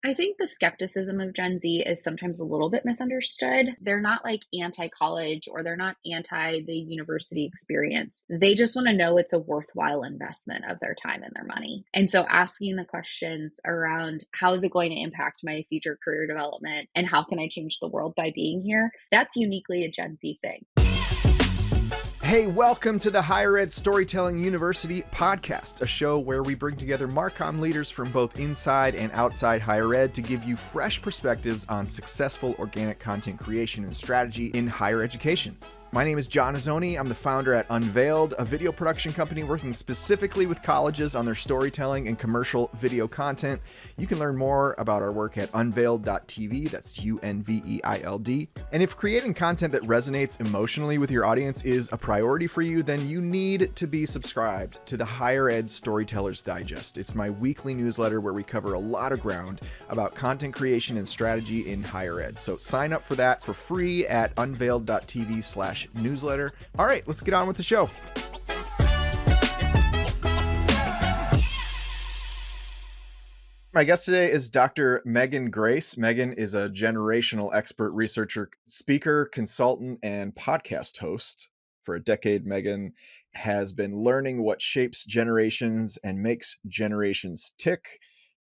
I think the skepticism of Gen Z is sometimes a little bit misunderstood. They're not like anti college or they're not anti the university experience. They just want to know it's a worthwhile investment of their time and their money. And so asking the questions around how is it going to impact my future career development and how can I change the world by being here? That's uniquely a Gen Z thing. Hey, welcome to the Higher Ed Storytelling University podcast, a show where we bring together Marcom leaders from both inside and outside higher ed to give you fresh perspectives on successful organic content creation and strategy in higher education. My name is John Azzoni. I'm the founder at Unveiled, a video production company working specifically with colleges on their storytelling and commercial video content. You can learn more about our work at unveiled.tv. That's UNVEILD. And if creating content that resonates emotionally with your audience is a priority for you, then you need to be subscribed to the Higher Ed Storytellers Digest. It's my weekly newsletter where we cover a lot of ground about content creation and strategy in higher ed. So sign up for that for free at unveiled.tv/newsletter. All right, let's get on with the show. My guest today is Dr. Meghan Grace. Meghan is a generational expert researcher, speaker, consultant, and podcast host. For a decade, Meghan has been learning what shapes generations and makes generations tick.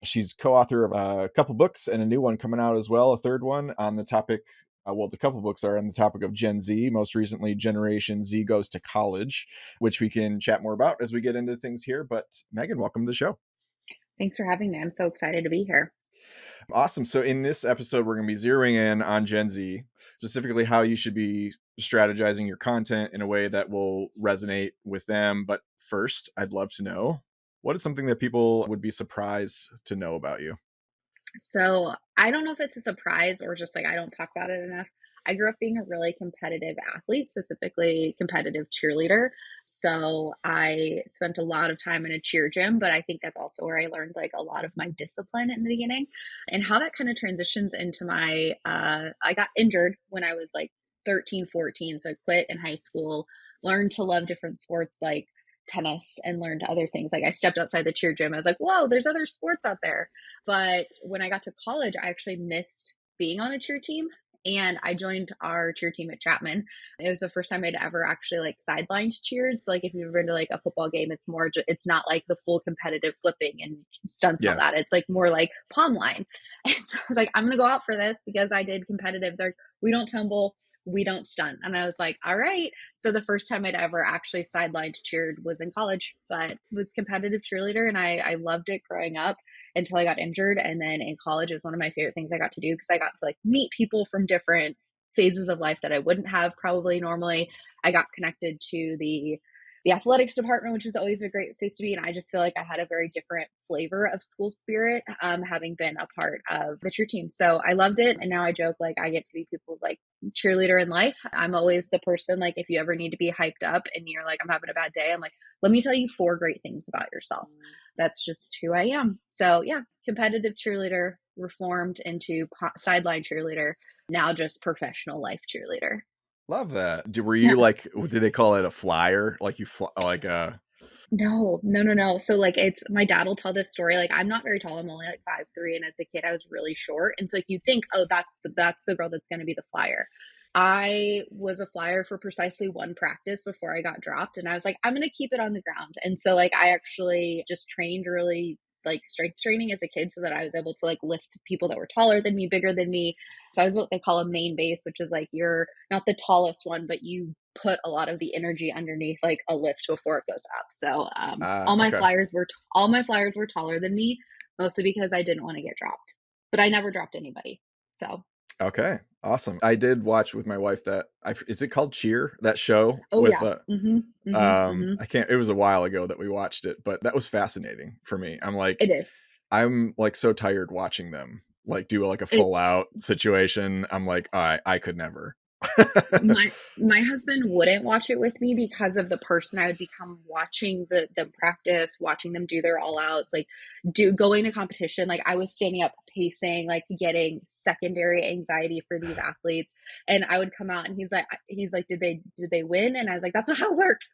She's co-author of a couple books and a new one coming out as well, a third one on the topic. The couple books are on the topic of Gen Z, most recently Generation Z Goes to College, which we can chat more about as we get into things here. But Meghan, welcome to the show. Thanks for having me. I'm so excited to be here. Awesome. So in this episode, we're going to be zeroing in on Gen Z, specifically how you should be strategizing your content in a way that will resonate with them. But first, I'd love to know, what is something that people would be surprised to know about you? So I don't know if it's a surprise or just like I don't talk about it enough. I grew up being a really competitive athlete, specifically competitive cheerleader. So I spent a lot of time in a cheer gym, but I think that's also where I learned like a lot of my discipline in the beginning and how that kind of transitions into I got injured when I was like 13, 14. So I quit in high school, learned to love different sports like tennis and learned other things. Like I stepped outside the cheer gym. I was like, whoa, there's other sports out there. But when I got to college, I actually missed being on a cheer team. And I joined our cheer team at Chapman. It was the first time I'd ever actually like sidelined cheered. So like if you've ever been to like a football game, it's not like the full competitive flipping and stunts and all that. It's like more like palm line. And so I was like, I'm gonna go out for this because I did competitive. We don't tumble, we don't stunt. And I was like, all right. So the first time I'd ever actually sidelined cheered was in college, but was competitive cheerleader. And I loved it growing up until I got injured. And then in college, it was one of my favorite things I got to do because I got to like meet people from different phases of life that I wouldn't have probably normally. I got connected to the athletics department, which is always a great place to be. And I just feel like I had a very different flavor of school spirit, having been a part of the cheer team. So I loved it. And now I joke, like I get to be people's like cheerleader in life. I'm always the person, like if you ever need to be hyped up and you're like, I'm having a bad day, I'm like, let me tell you 4 great things about yourself. That's just who I am. So yeah, competitive cheerleader, reformed into sideline cheerleader, now just professional life cheerleader. Love that. Were you like, did they call it a flyer? Like you fly, like No. So like my dad will tell this story. Like I'm not very tall. I'm only like 5'3", and as a kid I was really short. And so like you think, oh, that's the girl that's going to be the flyer. I was a flyer for precisely one practice before I got dropped, and I was like, I'm going to keep it on the ground. And so like I actually just trained really like strength training as a kid so that I was able to like lift people that were taller than me, bigger than me. So I was what they call a main base, which is like you're not the tallest one, but you put a lot of the energy underneath like a lift before it goes up. So all my okay. flyers were taller than me, mostly because I didn't want to get dropped, but I never dropped anybody. So Okay, awesome. I did watch with my wife is it called Cheer? That show oh with yeah. Mm-hmm. I can't, it was a while ago that we watched it, but that was fascinating for me. It is. I'm like so tired watching them like do like a It, full out situation. I'm like, I could never. My husband wouldn't watch it with me because of the person I would become watching the practice, watching them do their all outs, like going to competition. Like I was standing up, pacing, like getting secondary anxiety for these athletes. And I would come out and he's like, did they win? And I was like, that's not how it works.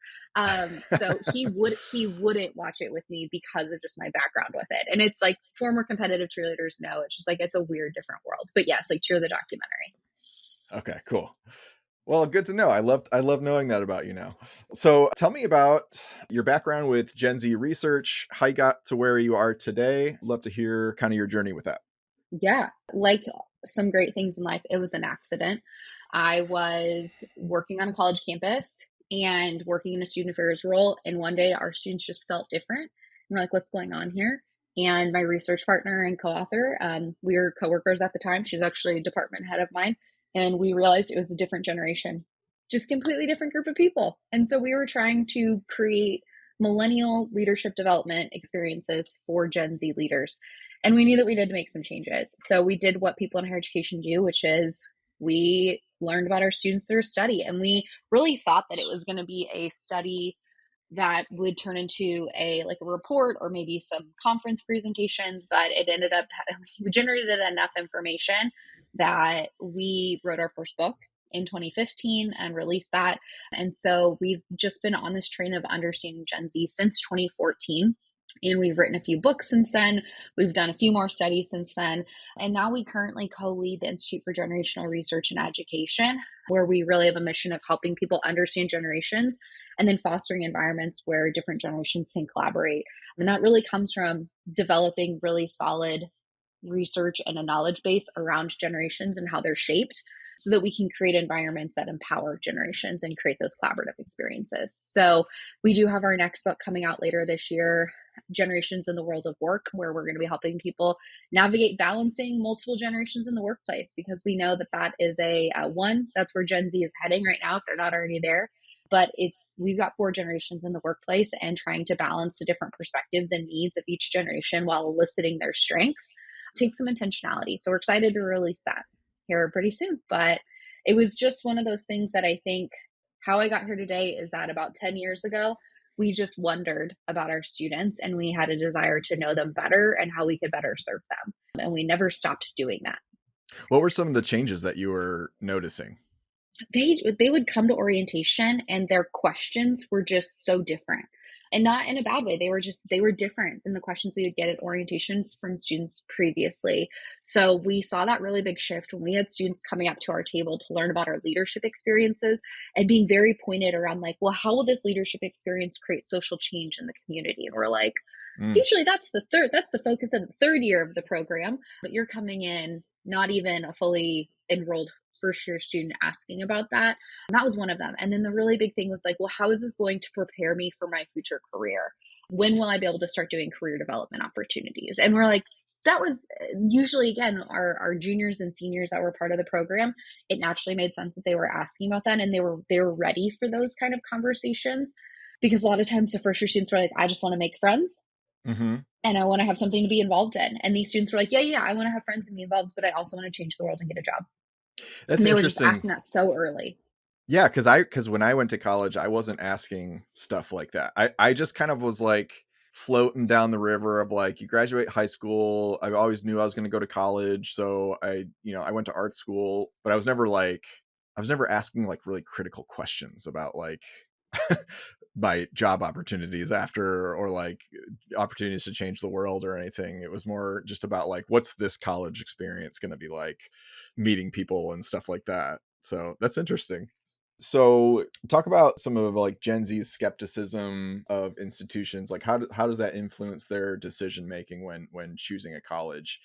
So he wouldn't watch it with me because of just my background with it. And it's like former competitive cheerleaders know it's just like it's a weird different world. But yes, like cheer the documentary. Okay, cool. Well, good to know. I love knowing that about you now. So, tell me about your background with Gen Z research, how you got to where you are today. Love to hear kind of your journey with that. Yeah, like some great things in life, it was an accident. I was working on a college campus and working in a student affairs role, and one day our students just felt different. And we're like, what's going on here? And my research partner and co-author, we were coworkers at the time. She's actually a department head of mine, and we realized it was a different generation, just completely different group of people. And so we were trying to create millennial leadership development experiences for Gen Z leaders, and we knew that we needed to make some changes. So we did what people in higher education do, which is we learned about our students through study. And we really thought that it was going to be a study that would turn into a report or maybe some conference presentations, but it ended up we generated enough information that we wrote our first book in 2015 and released that. And so we've just been on this train of understanding Gen Z since 2014. And we've written a few books since then. We've done a few more studies since then. And now we currently co lead the Institute for Generational Research and Education, where we really have a mission of helping people understand generations and then fostering environments where different generations can collaborate. And that really comes from developing really solid research and a knowledge base around generations and how they're shaped so that we can create environments that empower generations and create those collaborative experiences. So we do have our next book coming out later this year, Generations in the World of Work, where we're going to be helping people navigate balancing multiple generations in the workplace, because we know that that is one, that's where Gen Z is heading right now if they're not already there. But we've got four generations in the workplace, and trying to balance the different perspectives and needs of each generation while eliciting their strengths take some intentionality. So we're excited to release that here pretty soon. But it was just one of those things that I think how I got here today is that about 10 years ago, we just wondered about our students and we had a desire to know them better and how we could better serve them. And we never stopped doing that. What were some of the changes that you were noticing? They would come to orientation and their questions were just so different, and not in a bad way. They were different than the questions we would get at orientations from students previously. So we saw that really big shift when we had students coming up to our table to learn about our leadership experiences and being very pointed around like, well, how will this leadership experience create social change in the community? And we're like, Mm. usually that's the focus of the third year of the program, but you're coming in not even a fully enrolled first year student asking about that. And that was one of them. And then the really big thing was like, well, how is this going to prepare me for my future career? When will I be able to start doing career development opportunities? And we're like, that was usually, again, our juniors and seniors that were part of the program. It naturally made sense that they were asking about that, and they were ready for those kind of conversations, because a lot of times the first year students were like, I just want to make friends Hmm. and I want to have something to be involved in. And these students were like, yeah, I want to have friends and be involved, but I also want to change the world and get a job. That's And they were just interesting. asking that so early. Yeah, because when I went to college, I wasn't asking stuff like that. I just kind of was like floating down the river of like, you graduate high school. I always knew I was going to go to college, so I went to art school, but I was never asking like really critical questions about like my job opportunities after, or like opportunities to change the world or anything. It was more just about like, what's this college experience going to be like, meeting people and stuff like that. So that's interesting. So talk about some of like Gen Z's skepticism of institutions. Like how does that influence their decision making when choosing a college?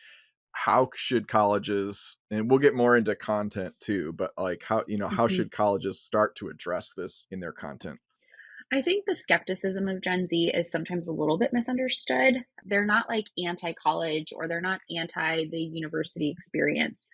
How should colleges, and we'll get more into content too, but like how Mhm. should colleges start to address this in their content? I think the skepticism of Gen Z is sometimes a little bit misunderstood. They're not like anti college or they're not anti the university experience.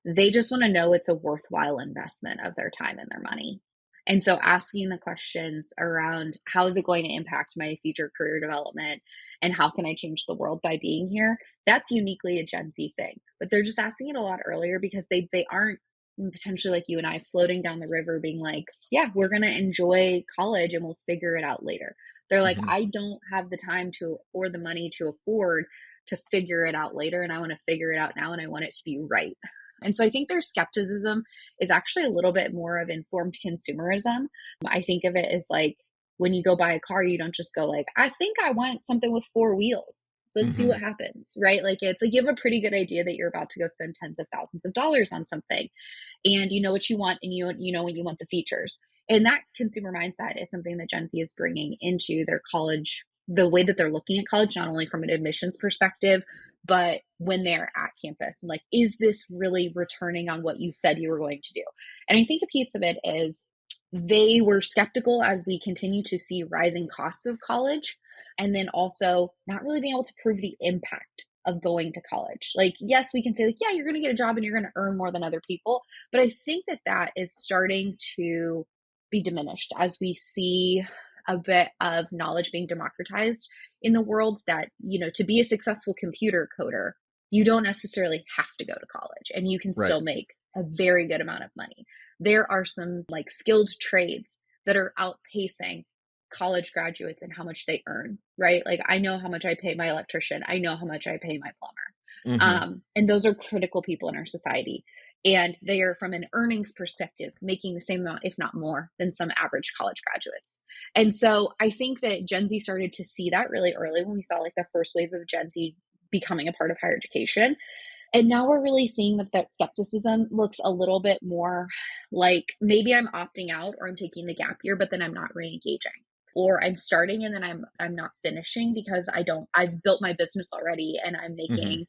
They just want to know it's a worthwhile investment of their time and their money. And so asking the questions around how is it going to impact my future career development and how can I change the world by being here? That's uniquely a Gen Z thing. But they're just asking it a lot earlier because they aren't potentially like you and I floating down the river being like, yeah, we're going to enjoy college and we'll figure it out later. They're like, Hmm. I don't have the time to or the money to afford to figure it out later. And I want to figure it out now and I want it to be right. And so I think their skepticism is actually a little bit more of informed consumerism. I think of it as like when you go buy a car, you don't just go like, I think I want something with four wheels. Let's see Hmm. what happens, right? Like it's like you have a pretty good idea that you're about to go spend tens of thousands of dollars on something and you know what you want and you know when you want the features. And that consumer mindset is something that Gen Z is bringing into their college, the way that they're looking at college, not only from an admissions perspective, but when they're at campus and like, is this really returning on what you said you were going to do? And I think a piece of it is they were skeptical as we continue to see rising costs of college, and then also not really being able to prove the impact of going to college. Like, yes, we can say, like, yeah, you're going to get a job and you're going to earn more than other people. But I think that that is starting to be diminished as we see a bit of knowledge being democratized in the world that, you know, to be a successful computer coder, you don't necessarily have to go to college and you can Right. still make a very good amount of money. There are some like skilled trades that are outpacing college graduates and how much they earn, right? Like I know how much I pay my electrician. I know how much I pay my plumber. Hmm. And those are critical people in our society. And they are, from an earnings perspective, making the same amount, if not more, than some average college graduates. And so I think that Gen Z started to see that really early when we saw like the first wave of Gen Z becoming a part of higher education. And now we're really seeing that that skepticism looks a little bit more like maybe I'm opting out or I'm taking the gap year, but then I'm not re-engaging. Or I'm starting and then I'm not finishing because I've built my business already and I'm Hmm. making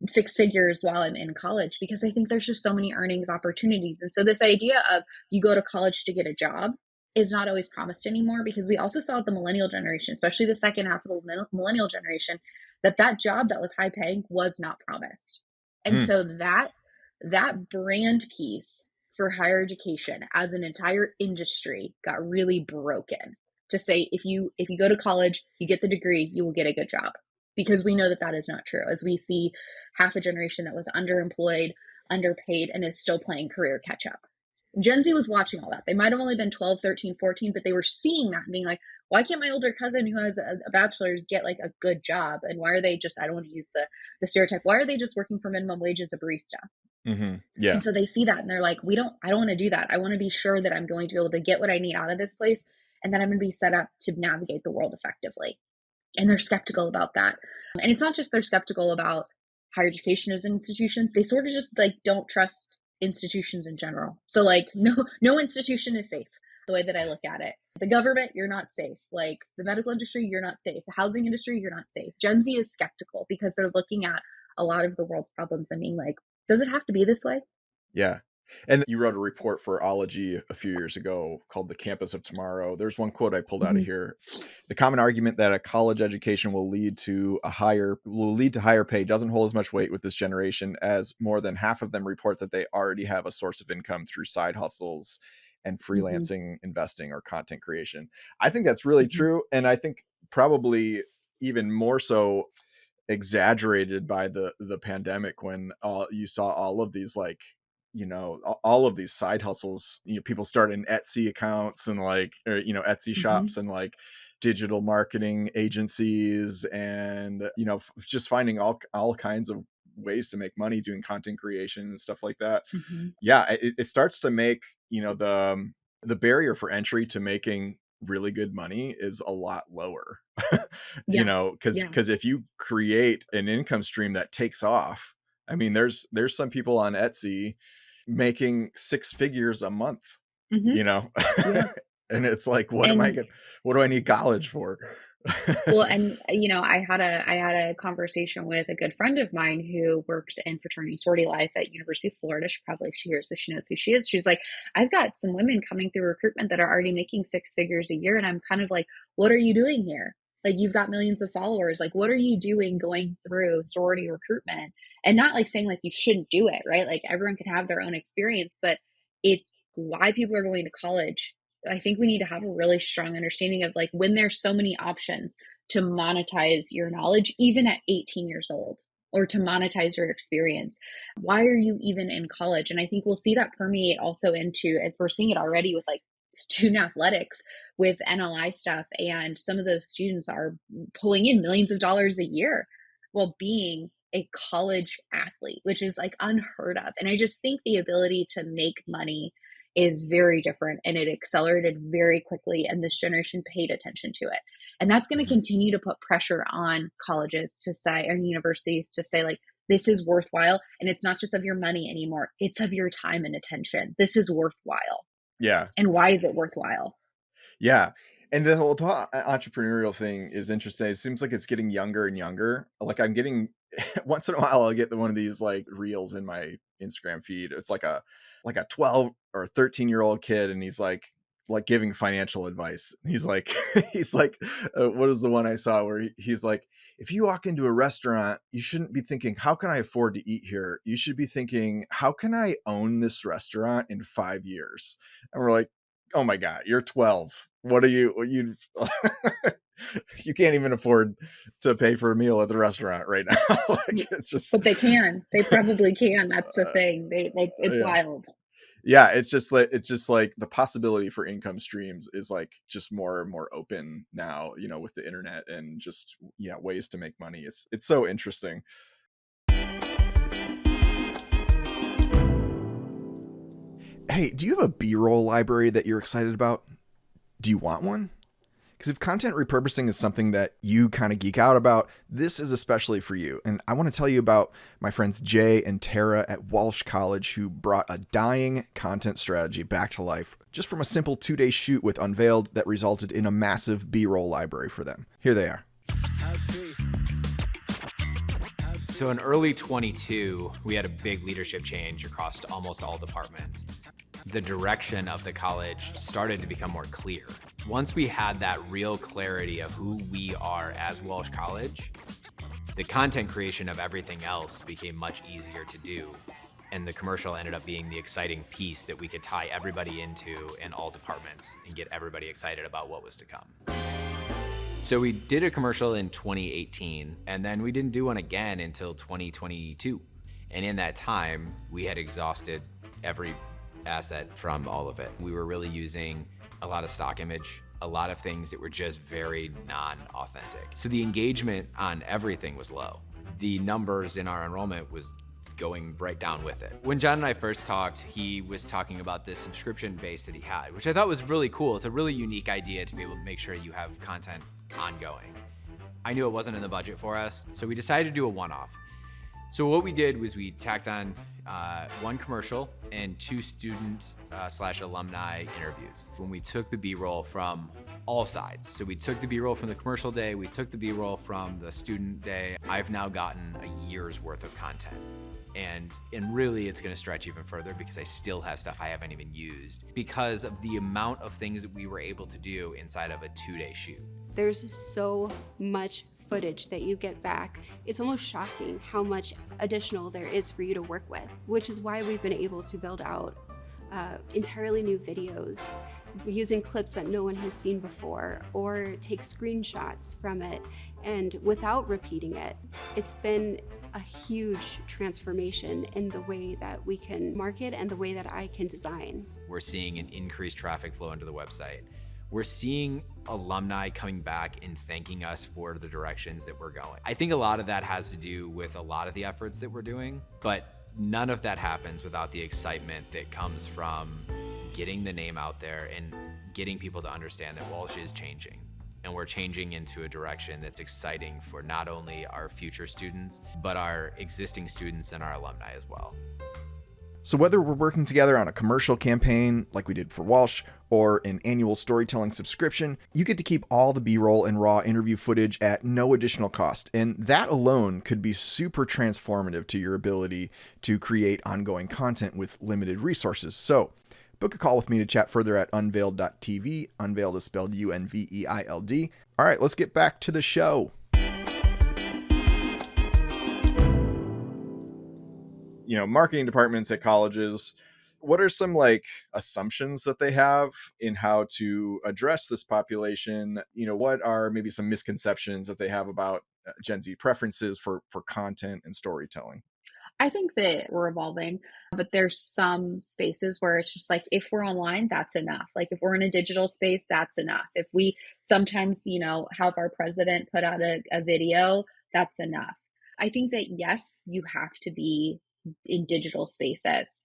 six figures while I'm in college because I think there's just so many earnings opportunities. And so this idea of you go to college to get a job is not always promised anymore because we also saw the millennial generation, especially the second half of the millennial generation, that that job that was high paying was not promised. And Mm. so that brand piece for higher education as an entire industry got really broken to say if you go to college, you get the degree, you will get a good job. Because we know that that is not true. As we see half a generation that was underemployed, underpaid, and is still playing career catch up. Gen Z was watching all that. They might have only been 12, 13, 14, but they were seeing that and being like, why can't my older cousin who has a bachelor's get like a good job? And why are they just, I don't want to use the stereotype, why are they just working for minimum wage as a barista? Hmm. And Yeah. so they see that and they're like, I don't want to do that. I want to be sure that I'm going to be able to get what I need out of this place and that I'm going to be set up to navigate the world effectively. And they're skeptical about that. And it's not just they're skeptical about higher education as an institution, they sort of just like don't trust institutions in general. So like no institution is safe the way that I look at it. The government, you're not safe. Like the medical industry, you're not safe. The housing industry, you're not safe. Gen Z is skeptical because they're looking at a lot of the world's problems and being like, does it have to be this way? Yeah. And you wrote a report for Ology a few years ago called The Campus of Tomorrow. There's one quote I pulled out of Mm-hmm. here. The common argument that a college education will lead to higher pay doesn't hold as much weight with this generation, as more than half of them report that they already have a source of income through side hustles and Mm-hmm. freelancing, investing, or content creation. I think that's really Mm-hmm. true. And I think probably even more so exaggerated by the pandemic when you saw all of these like all of these side hustles, people starting Etsy accounts and like, or, Etsy Mm-hmm. shops and like digital marketing agencies and just finding all kinds of ways to make money doing content creation and stuff like that. Mm-hmm. Yeah, it starts to make the barrier for entry to making really good money is a lot lower. Yeah. Yeah. Because if you create an income stream that takes off, I mean, there's some people on Etsy making six figures a month, Mm-hmm. you know. Yeah. And it's like, And what do I need college for? well, and you know, I had a conversation with a good friend of mine who works in fraternity sorority life at University of Florida. She hears this, she knows who she is. She's like, I've got some women coming through recruitment that are already making six figures a year, and I'm kind of like, what are you doing here? Like you've got millions of followers. Like, what are you doing going through sorority recruitment? And not like saying like you shouldn't do it, right? Like everyone can have their own experience, but it's why people are going to college. I think we need to have a really strong understanding of like when there's so many options to monetize your knowledge, even at 18 years old. or to monetize your experience. Why are you even in college? And I think we'll see that permeate also into, as we're seeing it already with like student athletics with NLI stuff. And some of those students are pulling in millions of dollars a year while being a college athlete, which is like unheard of. And I just think the ability to make money is very different and it accelerated very quickly. And this generation paid attention to it. And that's going to Mhm. continue to put pressure on colleges to say, and universities to say, like, this is worthwhile. And it's not just of your money anymore, it's of your time and attention. This is worthwhile. Yeah. And why is it worthwhile? Yeah. And the whole entrepreneurial thing is interesting. It seems like it's getting younger and younger. Like I'm getting once in a while I'll get one of these like reels in my Instagram feed. It's like a 12 or 13-year-old kid and he's like giving financial advice. He's like he's like what is the one I saw where he's like, if you walk into a restaurant, you shouldn't be thinking, how can I afford to eat here? You should be thinking, how can I own this restaurant in 5 years? And we're like, oh my God, you're 12. What are you you can't even afford to pay for a meal at the restaurant right now. Like it's just But they can. They probably can. That's the uh, thing. It's yeah. wild. Yeah, it's just like the possibility for income streams is like just more and more open now, with the internet and just ways to make money. It's so interesting. Hey, do you have a B-roll library that you're excited about? Do you want one? Because if content repurposing is something that you kind of geek out about, this is especially for you. And I want to tell you about my friends Jay and Tara at Walsh College who brought a dying content strategy back to life just from a simple 2-day shoot with Unveiled that resulted in a massive B-roll library for them. Here they are. So in early 22, we had a big leadership change across almost all departments. The direction of the college started to become more clear. Once we had that real clarity of who we are as Walsh College, the content creation of everything else became much easier to do. And the commercial ended up being the exciting piece that we could tie everybody into in all departments and get everybody excited about what was to come. So we did a commercial in 2018, and then we didn't do one again until 2022. And in that time, we had exhausted every asset from all of it. We were really using a lot of stock image, a lot of things that were just very non-authentic. So the engagement on everything was low. The numbers in our enrollment was going right down with it. When John and I first talked, he was talking about this subscription base that he had, which I thought was really cool. It's a really unique idea to be able to make sure you have content ongoing. I knew it wasn't in the budget for us, so we decided to do a one-off. So what we did was we tacked on one commercial and 2 student / alumni interviews. When we took the B-roll from all sides. So we took the B-roll from the commercial day, we took the B-roll from the student day. I've now gotten a year's worth of content. And really it's gonna stretch even further because I still have stuff I haven't even used because of the amount of things that we were able to do inside of a 2-day shoot. There's so much footage that you get back. It's almost shocking how much additional there is for you to work with, which is why we've been able to build out entirely new videos using clips that no one has seen before or take screenshots from it and without repeating it. It's been a huge transformation in the way that we can market and the way that I can design. We're seeing an increased traffic flow into the website. We're seeing alumni coming back and thanking us for the directions that we're going. I think a lot of that has to do with a lot of the efforts that we're doing, but none of that happens without the excitement that comes from getting the name out there and getting people to understand that Walsh is changing. And we're changing into a direction that's exciting for not only our future students, but our existing students and our alumni as well. So whether we're working together on a commercial campaign like we did for Walsh or an annual storytelling subscription, you get to keep all the B-roll and raw interview footage at no additional cost. And that alone could be super transformative to your ability to create ongoing content with limited resources. So book a call with me to chat further at unveiled.tv. Unveiled is spelled Unveiled. All right, let's get back to the show. Marketing departments at colleges, what are some assumptions that they have in how to address this population? What are maybe some misconceptions that they have about Gen Z preferences for content and storytelling? I think that we're evolving, but there's some spaces where it's just like if we're online, that's enough. Like if we're in a digital space, that's enough. If we sometimes, have our president put out a video, that's enough. I think that yes, you have to be in digital spaces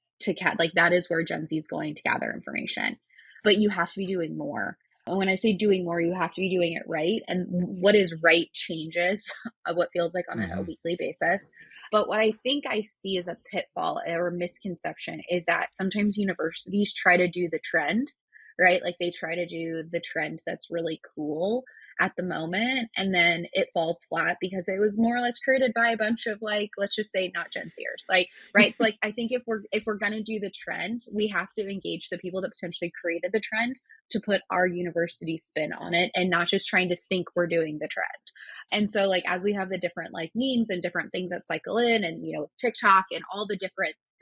like that is where Gen Z is going to gather information. But you have to be doing more. And when I say doing more, you have to be doing it right. And what is right changes what feels like on a Hmm. weekly basis. But what I think I see as a pitfall or misconception is that sometimes universities try to do the trend, right? Like they try to do the trend that's really cool at the moment, and then it falls flat because it was more or less created by a bunch of like, let's just say not Gen Zers, like, right? So like I think if we're gonna do the trend, we have to engage the people that potentially created the trend to put our university spin on it and not just trying to think we're doing the trend. And so like as we have the different like memes and different things that cycle in and TikTok and all the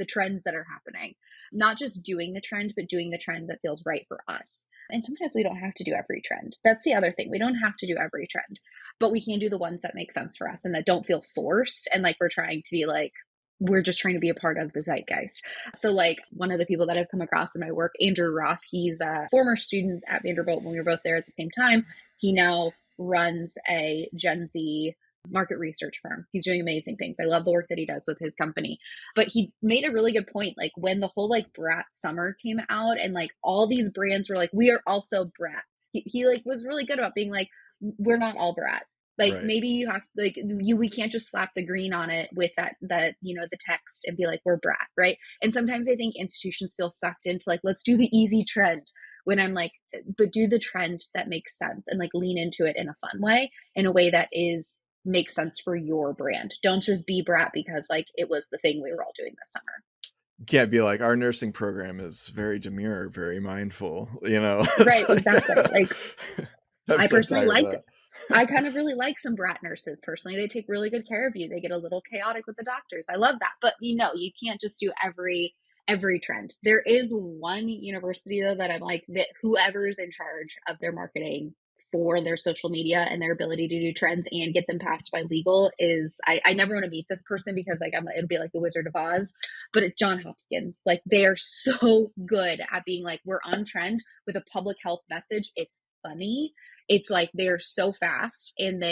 trends that are happening, not just doing the trend, but doing the trend that feels right for us. And sometimes we don't have to do every trend. That's the other thing. We don't have to do every trend, but we can do the ones that make sense for us and that don't feel forced. And like we're trying to be like, we're just trying to be a part of the zeitgeist. So, like, one of the people that I've come across in my work, Andrew Roth, he's a former student at Vanderbilt when we were both there at the same time. He now runs a Gen Z market research firm. He's doing amazing things. I love the work that he does with his company. But he made a really good point. Like when the whole like brat summer came out and like all these brands were like, we are also brat. He like was really good about being like, we're not all brat. Like Right. maybe you have like we can't just slap the green on it with the text and be like we're brat, right? And sometimes I think institutions feel sucked into like let's do the easy trend when I'm like, but do the trend that makes sense and like lean into it in a fun way, in a way that is makes sense for your brand. Don't just be brat because like it was the thing we were all doing this summer. Can't be like, our nursing program is very demure, very mindful, Right, It's like exactly. Like I'm I so personally tired of like that. I kind of really like some brat nurses personally. They take really good care of you. They get a little chaotic with the doctors. I love that. But you can't just do every trend. There is one university though that I'm like that whoever's in charge of their marketing for their social media and their ability to do trends and get them passed by legal is I never want to meet this person because like it'll be like the Wizard of Oz, but it's John Hopkins. Like they are so good at being like we're on trend with a public health message. It's funny, it's like they're so fast and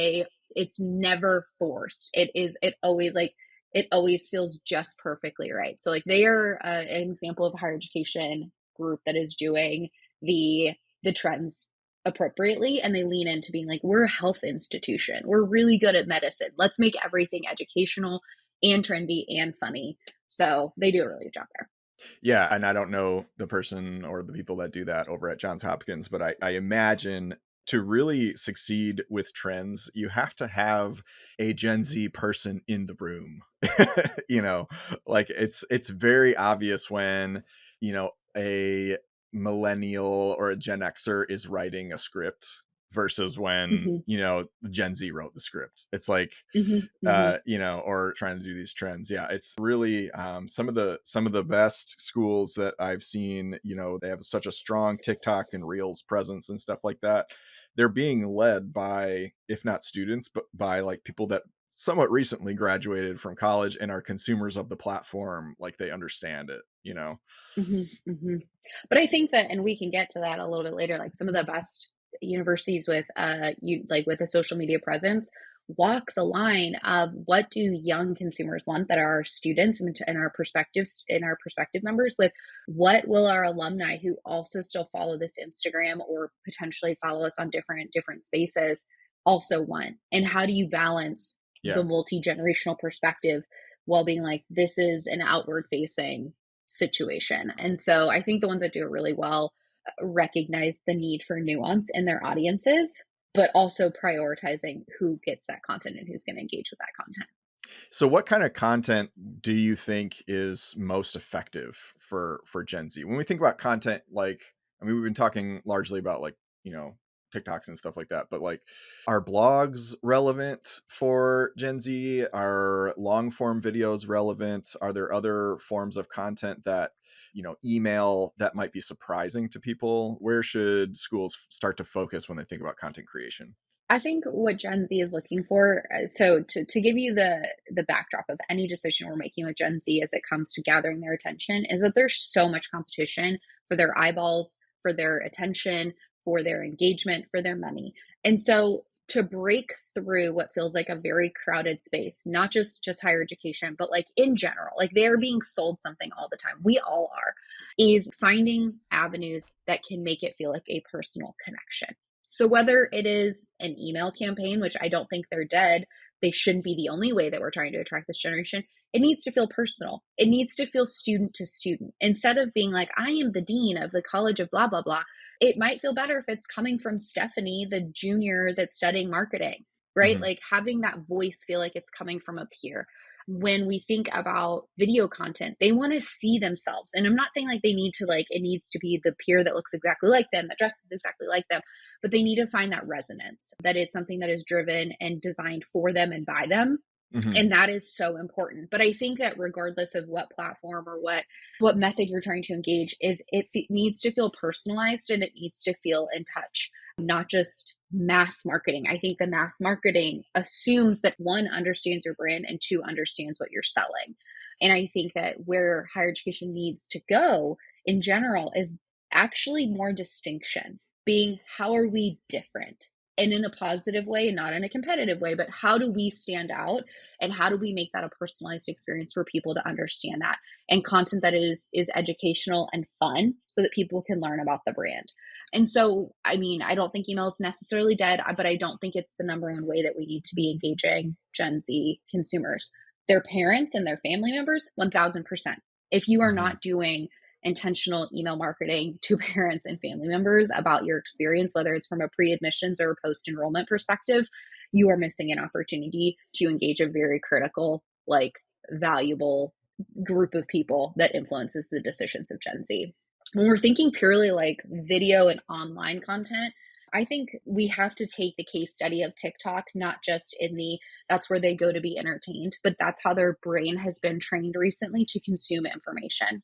it's never forced. It always feels just perfectly right. So like they are an example of a higher education group that is doing the trends appropriately, and they lean into being like we're a health institution, we're really good at medicine, let's make everything educational and trendy and funny. So they do a really good job there. Yeah, and I don't know the person or the people that do that over at Johns Hopkins, but I imagine to really succeed with trends, you have to have a Gen Z person in the room. you know, like it's very obvious when, a millennial or a Gen Xer is writing a script versus when, Hmm. Gen Z wrote the script. It's like Hmm. Hmm. or trying to do these trends. Yeah, it's really some of the best schools that I've seen. They have such a strong TikTok and Reels presence and stuff like that. They're being led by, if not students, but by like people that somewhat recently graduated from college and are consumers of the platform. Like they understand it. Hmm. Hmm. But I think that, and we can get to that a little bit later, like some of the best universities with you like with a social media presence walk the line of what do young consumers want that are our students and our perspectives and our perspective members with what will our alumni who also still follow this Instagram or potentially follow us on different spaces also want, and how do you balance the Yeah. multi-generational perspective while being like this is an outward facing situation. And so I think the ones that do it really well recognize the need for nuance in their audiences, but also prioritizing who gets that content and who's going to engage with that content. So what kind of content do you think is most effective for Gen Z? When we think about content, like, I mean, we've been talking largely about like, TikToks and stuff like that, but like, are blogs relevant for Gen Z? Are long form videos relevant? Are there other forms of content that, email that might be surprising to people? Where should schools start to focus when they think about content creation? I think what Gen Z is looking for, so to give you the backdrop of any decision we're making with Gen Z as it comes to gathering their attention, is that there's so much competition for their eyeballs, for their attention, for their engagement, for their money. And so to break through what feels like a very crowded space, not just higher education, but like in general, like they are being sold something all the time. We all are, is finding avenues that can make it feel like a personal connection. So whether it is an email campaign, which I don't think they're dead, they shouldn't be the only way that we're trying to attract this generation. It needs to feel personal. It needs to feel student to student. Instead of being like, I am the dean of the college of blah, blah, blah, it might feel better if it's coming from Stephanie, the junior that's studying marketing, right? Mm-hmm. Like having that voice feel like it's coming from a peer. When we think about video content, they want to see themselves. And I'm not saying like they need to, like, it needs to be the peer that looks exactly like them, that dresses exactly like them, but they need to find that resonance, that it's something that is driven and designed for them and by them. Mm-hmm. And that is so important. But I think that regardless of what platform or what method you're trying to engage, is it needs to feel personalized and it needs to feel in touch, not just mass marketing. I think the mass marketing assumes that one, understands your brand, and two, understands what you're selling. And I think that where higher education needs to go in general is actually more distinction, being how are we different? And in a positive way and not in a competitive way, but how do we stand out and how do we make that a personalized experience for people to understand that, and content that is educational and fun so that people can learn about the brand. And so, I mean, I don't think email is necessarily dead, but I don't think it's the number one way that we need to be engaging Gen Z consumers. Their parents and their family members, 1000%. If you are Mm-hmm. not doing intentional email marketing to parents and family members about your experience, whether it's from a pre-admissions or post enrollment perspective, you are missing an opportunity to engage a very critical, like, valuable group of people that influences the decisions of Gen Z. When we're thinking purely like video and online content, I think we have to take the case study of TikTok, not just in the that's where they go to be entertained, but that's how their brain has been trained recently to consume information.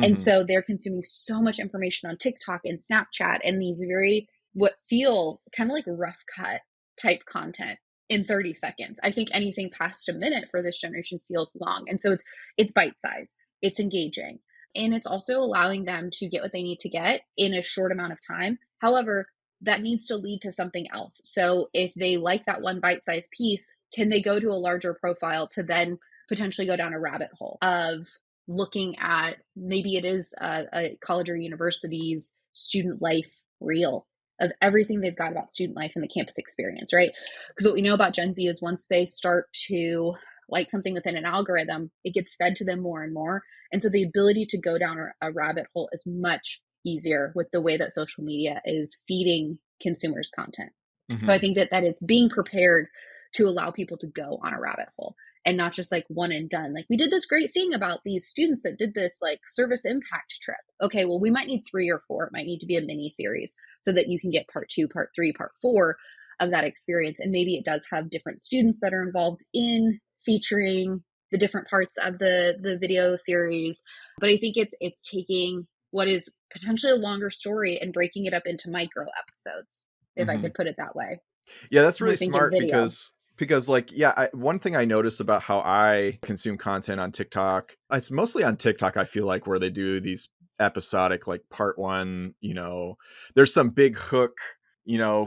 And Mm-hmm. so they're consuming so much information on TikTok and Snapchat and these very, what feel kind of like rough cut type content in 30 seconds. I think anything past a minute for this generation feels long. And so it's bite size, it's engaging, and it's also allowing them to get what they need to get in a short amount of time. However, that needs to lead to something else. So if they like that one bite sized piece, can they go to a larger profile to then potentially go down a rabbit hole of looking at, maybe it is a college or university's student life reel of everything they've got about student life and the campus experience, right? Because what we know about Gen Z is once they start to like something within an algorithm, it gets fed to them more and more. And so the ability to go down a rabbit hole is much easier with the way that social media is feeding consumers content. So I Mm-hmm. think that it's being prepared to allow people to go on a rabbit hole and not just like one and done. Like, we did this great thing about these students that did this like service impact trip. Okay, well, we might need 3 or 4. It might need to be a mini series so that you can get part 2, part 3, part 4 of that experience. And maybe it does have different students that are involved in featuring the different parts of the video series. But I think it's taking what is potentially a longer story and breaking it up into micro episodes, if I Mm-hmm. could put it that way. Yeah, that's We're really thinking smart video. because like yeah, one thing I noticed about how I consume content on TikTok, it's mostly on TikTok. I feel like where they do these episodic, like part one, there's some big hook,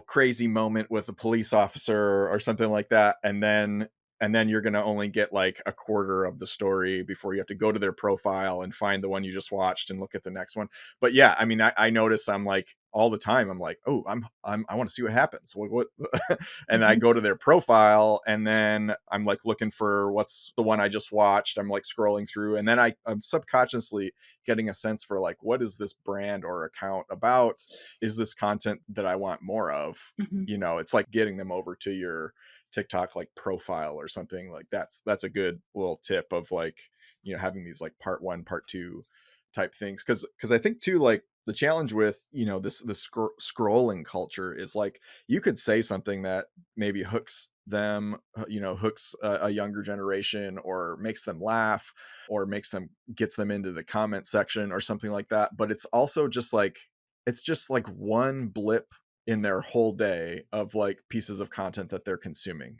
crazy moment with a police officer or something like that, and then you're going to only get like a quarter of the story before you have to go to their profile and find the one you just watched and look at the next one. But yeah, I mean, I notice I'm like all the time, I'm like, oh, I want to see what happens. What and I Mhm. go to their profile and then I'm like looking for what's the one I just watched. I'm like scrolling through and then I'm subconsciously getting a sense for like, what is this brand or account about? Is this content that I want more of? Mhm. It's like getting them over to your TikTok like profile or something. Like that's a good little tip of like, having these like part one, part two type things. Cause I think too, like the challenge with, this scrolling culture is like, you could say something that maybe hooks them, hooks a younger generation or makes them laugh or gets them into the comment section or something like that. But it's also just like, it's just like one blip in their whole day of like pieces of content that they're consuming.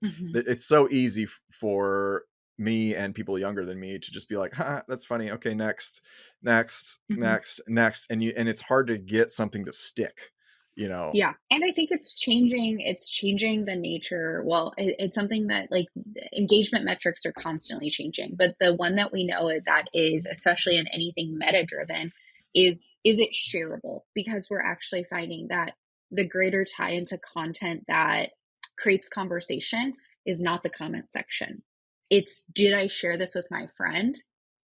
Hmm. It's so easy for me and people younger than me to just be like, that's funny. Okay, next, next, Hmm. next, next. And it's hard to get something to stick, you know? Yeah. And I think it's changing the nature. Well, it's something that like engagement metrics are constantly changing, but the one that we know that is, especially in anything meta driven, is it shareable? Because we're actually finding that the greater tie into content that creates conversation is not the comment section. It's, did I share this with my friend?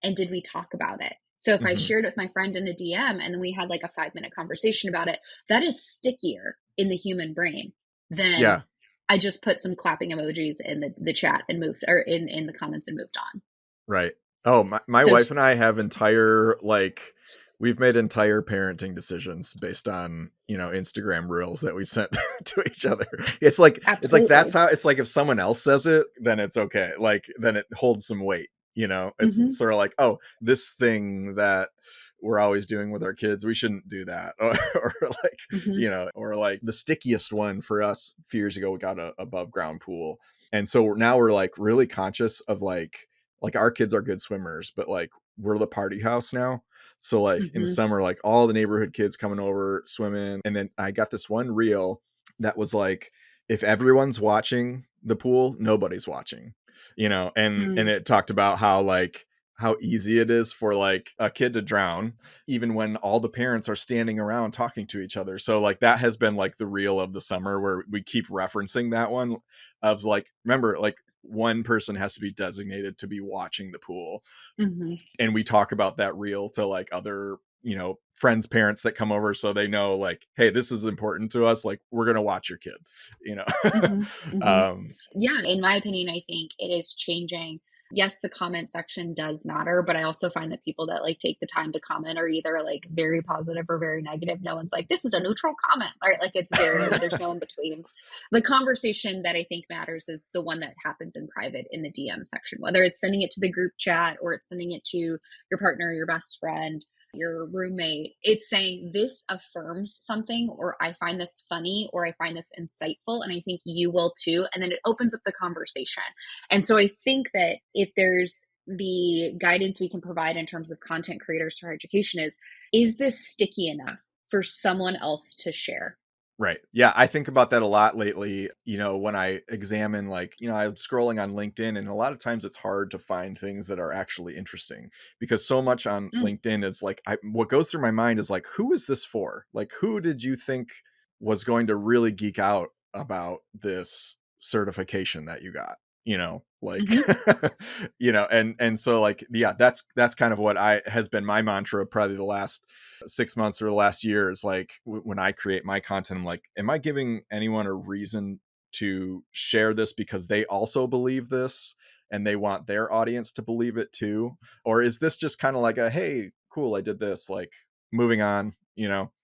And did we talk about it? So if I Hmm. shared it with my friend in a DM and then we had like a 5 minute conversation about it, that is stickier in the human brain than Yeah. I just put some clapping emojis in the chat and moved, or in the comments and moved on. Right. Oh, my So wife and I have entire like we've made entire parenting decisions based on, Instagram reels that we sent to each other. It's like that's absolutely. how it's like if someone else says it, then it's okay. Like then it holds some weight, you know. It's Hmm. sort of like, oh, this thing that we're always doing with our kids, we shouldn't do that. Or like, Hmm. or like the stickiest one for us a few years ago, we got a above ground pool. And so now we're like really conscious of like our kids are good swimmers, but like we're the party house now. So like in the Hmm. summer, like all the neighborhood kids coming over swimming. And then I got this one reel that was like, if everyone's watching the pool, nobody's watching, and Hmm. it talked about how easy it is for like a kid to drown even when all the parents are standing around talking to each other. So like that has been like the reel of the summer where we keep referencing that one of like, remember, like one person has to be designated to be watching the pool. Hmm. And we talk about that reel to like other, friends, parents that come over so they know like, hey, this is important to us. Like we're going to watch your kid, you know? Hmm. Hmm. um, Yeah, in my opinion, I think it is changing. Yes, the comment section does matter, but I also find that people that like take the time to comment are either like very positive or very negative. No one's like, this is a neutral comment, right? Like it's very, there's no in between. The conversation that I think matters is the one that happens in private in the DM section, whether it's sending it to the group chat or it's sending it to your partner, your best friend, your roommate. It's saying this affirms something, or I find this funny, or I find this insightful, and I think you will too. And then it opens up the conversation. And so I think that if there's the guidance we can provide in terms of content creators for education is this sticky enough for someone else to share? Right. Yeah, I think about that a lot lately, when I examine like, I'm scrolling on LinkedIn and a lot of times it's hard to find things that are actually interesting because so much on Mm, LinkedIn is like what goes through my mind is like, who is this for? Like who did you think was going to really geek out about this certification that you got? Like mhm, and so like yeah, that's kind of what I has been my mantra probably the last 6 months or the last year is like when I create my content, I'm like, am I giving anyone a reason to share this because they also believe this and they want their audience to believe it too? Or is this just kind of like a, hey, cool, I did this, like moving on?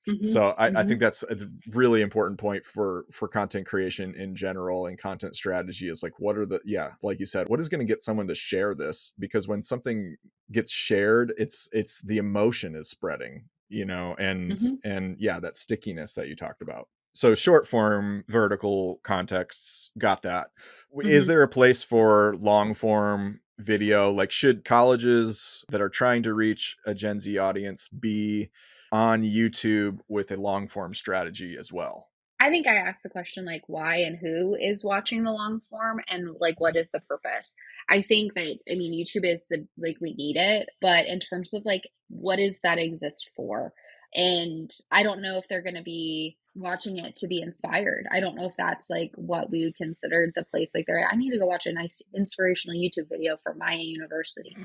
mhm, So I think mhm, that's a really important point for content creation in general and content strategy is like, what are the, yeah, like you said, what is going to get someone to share this? Because when something gets shared, it's the emotion is spreading, and mhm, and yeah, that stickiness that you talked about. So short form vertical contexts got that. Is mhm. there a place for long form video? Like should colleges that are trying to reach a Gen Z audience be on YouTube with a long form strategy as well? I think I asked the question like why and who is watching the long form and like what is the purpose? I think that, I mean, YouTube is the, like, we need it, but in terms of like what does that exist for? And I don't know if they're going to be watching it to be inspired. I don't know if that's like what we would consider the place, like they're, I need to go watch a nice inspirational YouTube video for my university.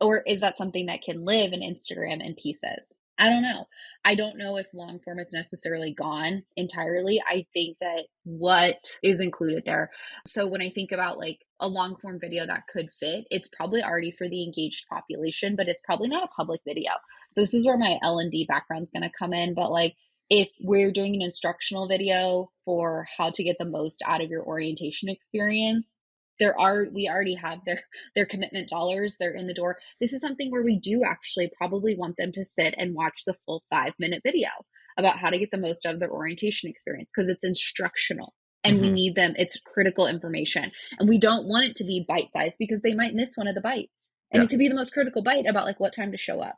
Or is that something that can live in Instagram in pieces? I don't know. I don't know if long form is necessarily gone entirely. I think that what is included there. So when I think about like a long form video that could fit, it's probably already for the engaged population, but it's probably not a public video. So this is where my L&D background is going to come in. But like if we're doing an instructional video for how to get the most out of your orientation experience, there are, we already have their commitment dollars, they're in the door. This is something where we do actually probably want them to sit and watch the full 5 minute video. about how to get the most out of their orientation experience because it's instructional and we Hmm. need them. It's critical information. And we don't want it to be bite sized because they might miss one of the bites. And Yeah. it could be the most critical bite about like what time to show up,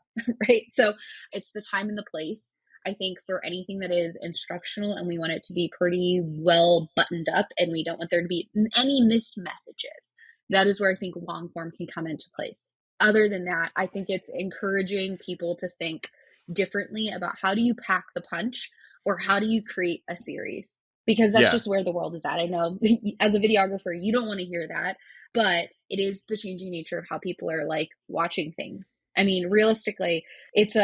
right? So it's the time and the place. I think for anything that is instructional and we want it to be pretty well buttoned up and we don't want there to be any missed messages, that is where I think long form can come into place. Other than that, I think it's encouraging people to think differently about how do you pack the punch or how do you create a series? Because that's Yeah. just where the world is at. I know as a videographer, you don't want to hear that, but it is the changing nature of how people are like watching things. I mean, realistically, it's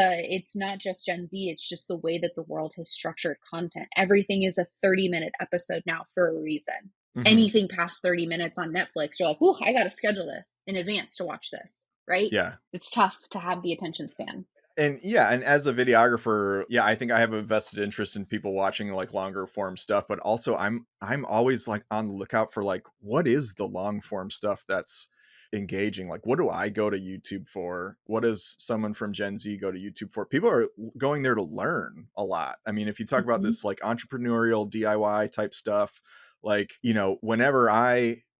not just Gen Z, it's just the way that the world has structured content. Everything is a 30-minute episode now for a reason. Hmm. Anything past 30 minutes on Netflix, you're like, oh, I got to schedule this in advance to watch this, right? Yeah. It's tough to have the attention span. And yeah, and as a videographer, yeah, I think I have a vested interest in people watching like longer form stuff, but also I'm always like on the lookout for like what is the long form stuff that's engaging? Like what do I go to YouTube for? What does someone from Gen Z go to YouTube for? People are going there to learn a lot. I mean, if you talk about Mm-hmm. this like entrepreneurial DIY type stuff, like, whenever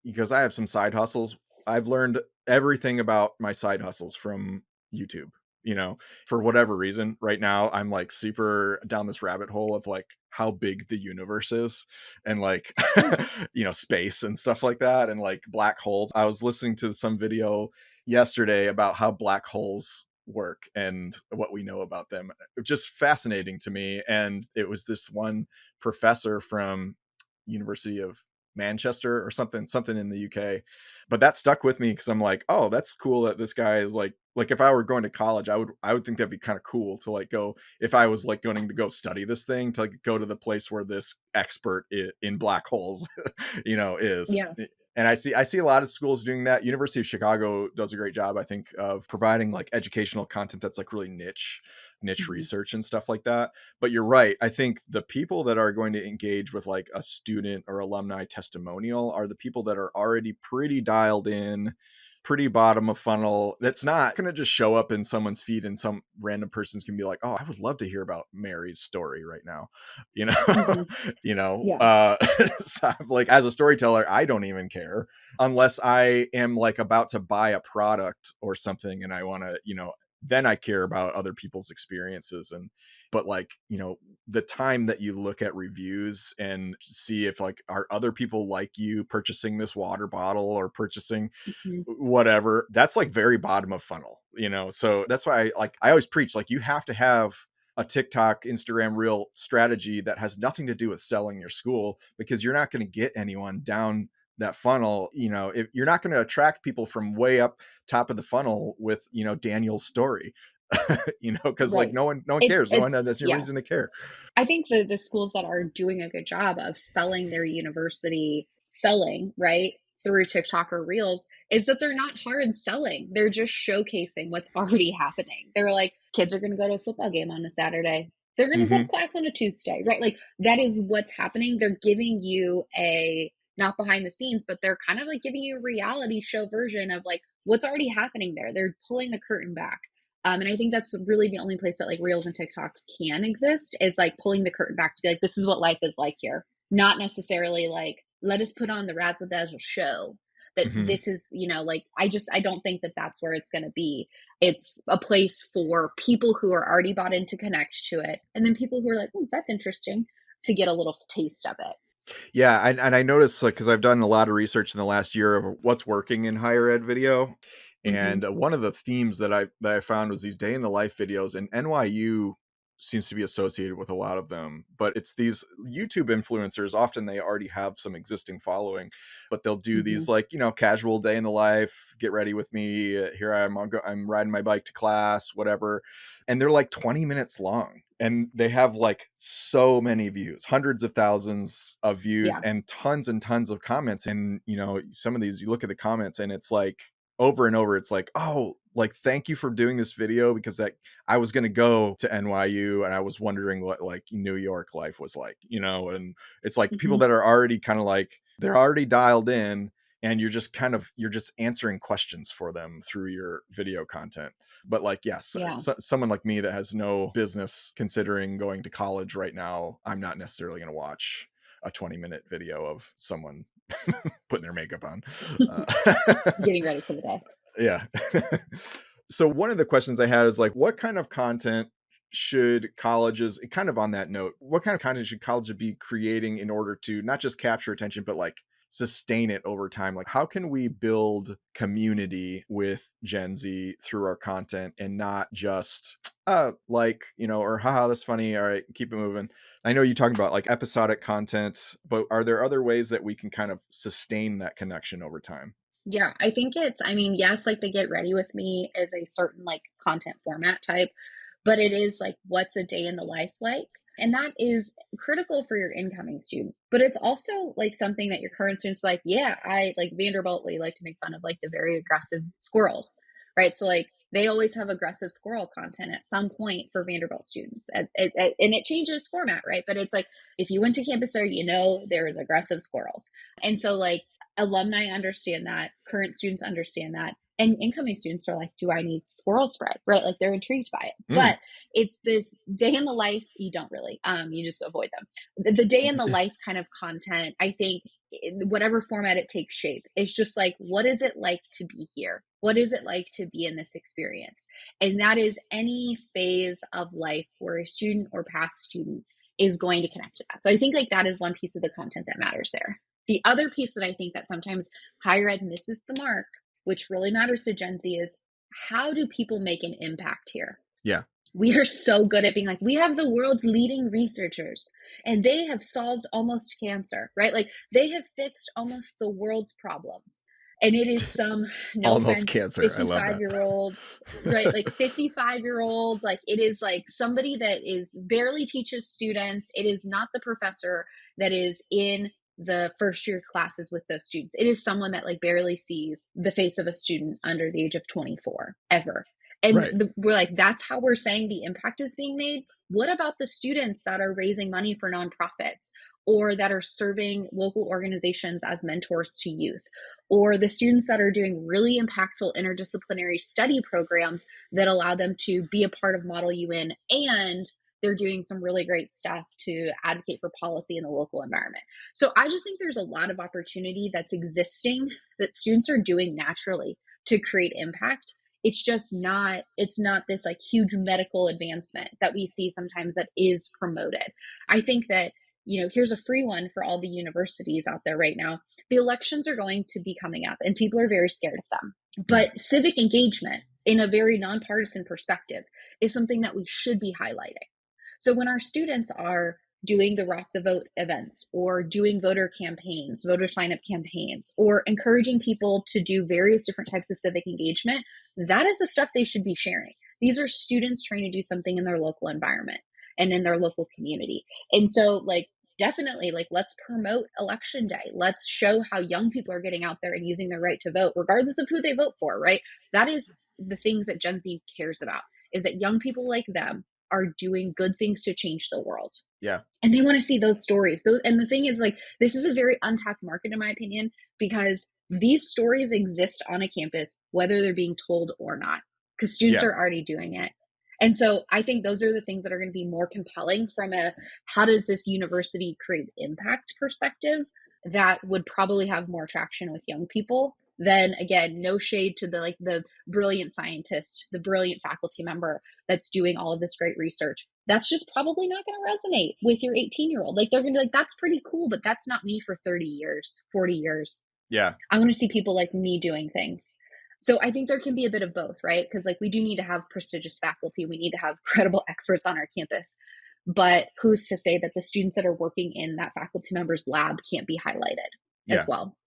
because I have some side hustles, I've learned everything about my side hustles from YouTube, you know for whatever reason. Right now I'm like super down this rabbit hole of like how big the universe is and like Hmm. space and stuff like that and like black holes. I was listening to some video yesterday about how black holes work and what we know about them. Just fascinating to me. And it was this one professor from University of Manchester or something in the UK. But that stuck with me because I'm like, oh, that's cool that this guy is like if I were going to college, I would think that'd be kind of cool to like go, if I was like going to go study this thing, to like go to the place where this expert in black holes is. Yeah. And I see a lot of schools doing that. University of Chicago does a great job, I think, of providing like educational content that's like really niche Mm-hmm. research and stuff like that. But you're right. I think the people that are going to engage with like a student or alumni testimonial are the people that are already pretty dialed in, pretty bottom of funnel. That's not going to just show up in someone's feed and some random person's can be like, oh, I would love to hear about Mary's story right now. you know Mm-hmm. Yeah. so I'm like, as a storyteller, I don't even care unless I am like about to buy a product or something and I want to, then I care about other people's experiences. And but like, the time that you look at reviews and see if like, are other people like you purchasing this water bottle or purchasing Mm-hmm. whatever, that's like very bottom of funnel. So that's why I always preach, like, you have to have a TikTok, Instagram reel strategy that has nothing to do with selling your school, because you're not going to get anyone down that funnel. If you're not going to attract people from way up top of the funnel with, Daniel's story, because like Right. no one It's cares. No one it's has any yeah. reason to care. I think the schools that are doing a good job of selling their university selling, right, through TikTok or Reels is that they're not hard selling. They're just showcasing what's already happening. They're like, kids are going to go to a football game on a Saturday. They're going to go to Hmm. class on a Tuesday, right? Like that is what's happening. They're giving you a not behind the scenes, but they're kind of like giving you a reality show version of like what's already happening there. They're pulling the curtain back. And I think that's really the only place that like Reels and TikToks can exist is like pulling the curtain back to be like, this is what life is like here. Not necessarily like, let us put on the razzle dazzle show. That Hmm. this is, like, I don't think that that's where it's going to be. It's a place for people who are already bought in to connect to it. And then people who are like, oh, that's interesting to get a little taste of it. Yeah, and I noticed, like, because I've done a lot of research in the last year of what's working in higher ed video, Mm-hmm. and one of the themes that I found was these day in the life videos, and NYU seems to be associated with a lot of them. But it's these YouTube influencers. Often they already have some existing following, but they'll do Mm-hmm. these like, casual day in the life. Get ready with me. Here I am. I'm riding my bike to class, whatever. And they're like 20 minutes long, and they have like so many views, hundreds of thousands of views, Yeah. and tons of comments. And some of these, you look at the comments and it's like over and over, it's like, oh, like, thank you for doing this video, because like I was going to go to NYU and I was wondering what like New York life was like, and it's like people Mm-hmm. that are already kind of like, they're already dialed in, and you're just answering questions for them through your video content. But like, yes, Yeah. someone like me that has no business considering going to college right now, I'm not necessarily going to watch a 20-minute video of someone putting their makeup on. Getting ready for the day. Yeah. So one of the questions I had is like, what kind of content should colleges, kind of on that note, what kind of content should colleges be creating in order to not just capture attention, but like sustain it over time? Like, how can we build community with Gen Z through our content and not just like, or haha, that's funny. All right, keep it moving. I know you talking about like episodic content, but are there other ways that we can kind of sustain that connection over time? Yeah, I think I mean, yes, like the Get Ready With Me is a certain like content format type, but it is like, what's a day in the life like? And that is critical for your incoming student. But it's also like something that your current students like, yeah, I like Vanderbilt, we like to make fun of like the very aggressive squirrels, right? So like they always have aggressive squirrel content at some point for Vanderbilt students. And it changes format, right? But it's like, if you went to campus there, there's aggressive squirrels. And so like alumni understand that, current students understand that, and incoming students are like, do I need squirrel spread, right? Like they're intrigued by it. But it's this day in the life, you don't really, you just avoid them. The day in the life kind of content, I think, whatever format it takes shape, it's just like, what is it like to be here? What is it like to be in this experience? And that is any phase of life where a student or past student is going to connect to that. So I think like that is one piece of the content that matters there. The other piece that I think that sometimes higher ed misses the mark, which really matters to Gen Z, is how do people make an impact here? Yeah. We are so good at being like, we have the world's leading researchers and they have solved almost cancer, right? Like they have fixed almost the world's problems. And it is some, no Almost offense, cancer. I love that. 55-year-old, right? Like 55-year-old, like it is like somebody that is barely teaches students. It is not the professor that is in the first year classes with those students. It is someone that like barely sees the face of a student under the age of 24 ever. And Right. we're like, that's how we're saying the impact is being made. What about the students that are raising money for nonprofits or that are serving local organizations as mentors to youth, or the students that are doing really impactful interdisciplinary study programs that allow them to be a part of Model UN, and they're doing some really great stuff to advocate for policy in the local environment. So I just think there's a lot of opportunity that's existing that students are doing naturally to create impact. It's just not, it's not this like huge medical advancement that we see sometimes that is promoted. I think that, here's a free one for all the universities out there right now. The elections are going to be coming up and people are very scared of them. But civic engagement in a very nonpartisan perspective is something that we should be highlighting. So when our students are doing the Rock the Vote events or doing voter campaigns, voter sign up campaigns, or encouraging people to do various different types of civic engagement, that is the stuff they should be sharing. These are students trying to do something in their local environment and in their local community. And so like, definitely like, let's promote election day. Let's show how young people are getting out there and using their right to vote, regardless of who they vote for, right? That is the things that Gen Z cares about, is that young people like them are doing good things to change the world. Yeah. And they want to see those stories. And the thing is, like, this is a very untapped market, in my opinion, because these stories exist on a campus, whether they're being told or not, because students are already doing it. And so I think those are the things that are going to be more compelling from a how does this university create impact perspective that would probably have more traction with young people. Then again, no shade to the brilliant scientist, the brilliant faculty member that's doing all of this great research. That's just probably not going to resonate with your 18-year-old. Like they're going to be like, that's pretty cool, but that's not me for 30 years, 40 years. Yeah. I want to see people like me doing things. So I think there can be a bit of both, right? Because like we do need to have prestigious faculty. We need to have credible experts on our campus. But who's to say that the students that are working in that faculty member's lab can't be highlighted as well?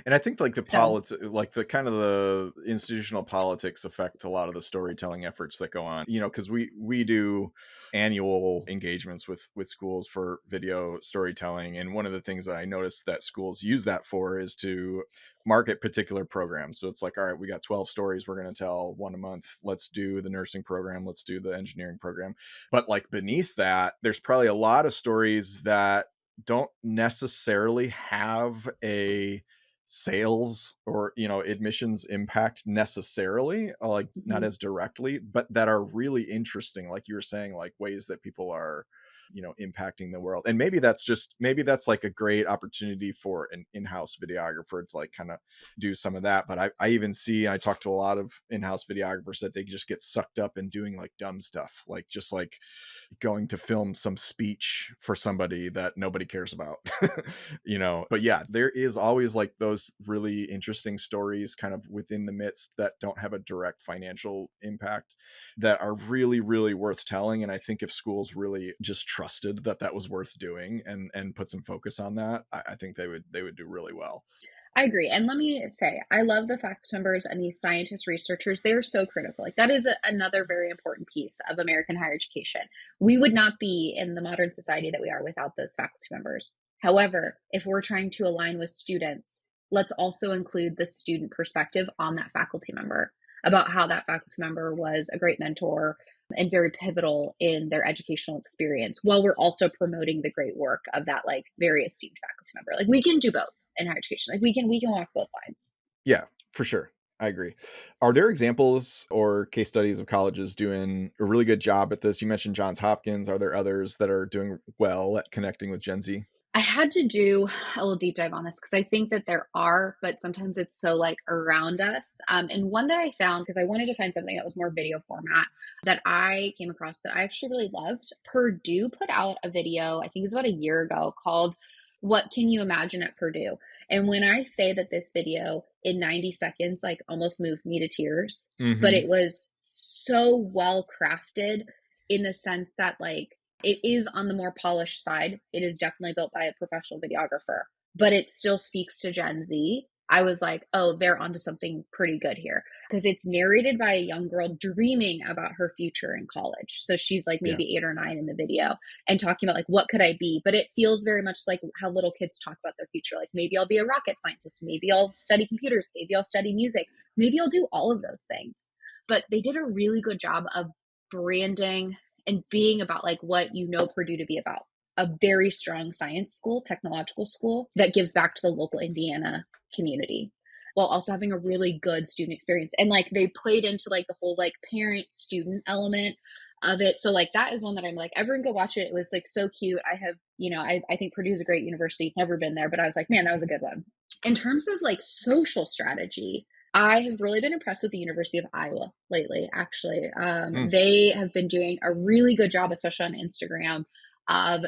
And I think like the like the kind of the institutional politics affect a lot of the storytelling efforts that go on, because we do annual engagements with schools for video storytelling. And one of the things that I noticed that schools use that for is to market particular programs. So it's like, all right, we got 12 stories we're going to tell, one a month. Let's do the nursing program. Let's do the engineering program. But like beneath that, there's probably a lot of stories that don't necessarily have a sales or, admissions impact necessarily, like not Mhm. as directly, but that are really interesting, like you were saying, like ways that people are, impacting the world. And maybe that's like a great opportunity for an in-house videographer to like kind of do some of that. But I even see, I talk to a lot of in-house videographers that they just get sucked up in doing like dumb stuff, like just like going to film some speech for somebody that nobody cares about. But yeah, there is always like those really interesting stories kind of within the midst that don't have a direct financial impact that are really, really worth telling. And I think if schools really just trusted that that was worth doing and put some focus on that, I think they would do really well. I agree. And let me say, I love the fact members and these scientists, researchers. They're so critical. Like, that is another very important piece of American higher education. We would not be in the modern society that we are without those faculty members. However, if we're trying to align with students, let's also include the student perspective on that faculty member about how that faculty member was a great mentor and very pivotal in their educational experience while we're also promoting the great work of that like very esteemed faculty member. Like, we can do both in higher education. Like, we can walk both lines. Yeah, for sure. I agree. Are there examples or case studies of colleges doing a really good job at this? You mentioned Johns Hopkins. Are there others that are doing well at connecting with Gen Z? I had to do a little deep dive on this because I think that there are, but sometimes it's so like around us. And one that I found, because I wanted to find something that was more video format, that I came across that I actually really loved. Purdue put out a video, I think it was about a year ago, called "What Can You Imagine at Purdue?" And when I say that this video in 90 seconds, like almost moved me to tears, but Mm-hmm. it was so well crafted in the sense that like it is on the more polished side. It is definitely built by a professional videographer, but it still speaks to Gen Z. I was like, oh, they're onto something pretty good here because it's narrated by a young girl dreaming about her future in college. So she's like Yeah. maybe 8 or 9 in the video and talking about like, what could I be? But it feels very much like how little kids talk about their future. Like, maybe I'll be a rocket scientist. Maybe I'll study computers. Maybe I'll study music. Maybe I'll do all of those things. But they did a really good job of branding and being about like what you know Purdue to be about, a very strong science school, technological school that gives back to the local Indiana community while also having a really good student experience. And like they played into like the whole like parent student element of it. So like that is one that I'm like, everyone go watch it. It was like so cute. I have, I think Purdue's a great university. Never been there, but I was like, man, that was a good one. In terms of like social strategy, I have really been impressed with the University of Iowa lately, actually. Mm. They have been doing a really good job, especially on Instagram, of